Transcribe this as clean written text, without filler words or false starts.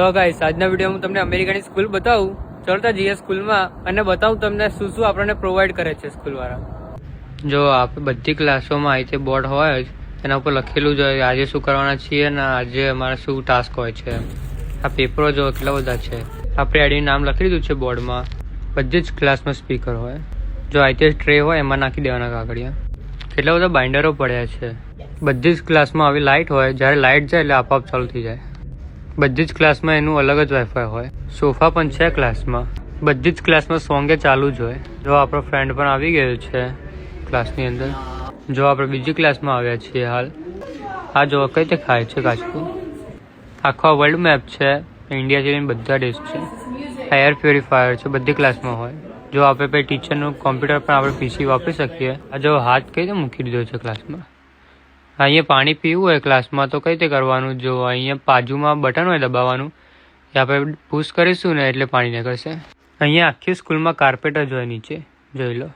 તો ગાઈસ આજના વિડીયો હું તમને અમેરિકાની સ્કૂલ બતાવું. ચલતા જઈએ સ્કૂલમાં અને બતાવું તમને શું શું આપણને પ્રોવાઈડ કરે છે સ્કૂલવાળા. જો આપણે બધી ક્લાસોમાં આ રીતે બોર્ડ હોય એના ઉપર લખેલું જ હોય આજે શું કરવાના છીએ અને આજે અમારા શું ટાસ્ક હોય છે. આ પેપરો જો કેટલા બધા છે. આપણે આઈડી નામ લખી દીધું છે બોર્ડમાં. બધી જ ક્લાસમાં સ્પીકર હોય. જો આ રીતે ટ્રે હોય એમાં નાખી દેવાના કાગળિયા. કેટલા બધા બાઇન્ડરો પડ્યા છે. બધી જ ક્લાસમાં આવી લાઇટ હોય. જ્યારે લાઇટ જાય એટલે આપોઆપ ચાલુ થઈ જાય. બધી જ ક્લાસમાં એનું અલગ જ વાઈફાઈ હોય. સોફા પણ છે ક્લાસમાં. બધી જ ક્લાસમાં સોંગે ચાલુ જ હોય. જો આપણો ફ્રેન્ડ પણ આવી ગયો છે ક્લાસની અંદર. જો આપણે બીજી ક્લાસમાં આવ્યા છીએ હાલ. આ જો કઈ રીતે ખાય છે કાચકું. આખો વર્લ્ડ મેપ છે. ઇન્ડિયા જેવી બધા દેશ છે. એર પ્યોરિફાયર છે બધી ક્લાસમાં હોય. જો આપણે પછી ટીચરનું કોમ્પ્યુટર પણ આપણે પીસી વાપરી શકીએ. આ જો હાથ કઈ રીતે મૂકી દીધો છે ક્લાસમાં. અહીંયા પાણી પીવું હોય ક્લાસમાં તો કઈ રીતે કરવાનું. જો અહીંયા બાજુમાં બટન હોય દબાવવાનું એ આપણે પુશ કરીશું ને એટલે પાણી નીકળશે. અહીંયા આખી સ્કૂલમાં કાર્પેટ જ હોય નીચે જોઈ લો.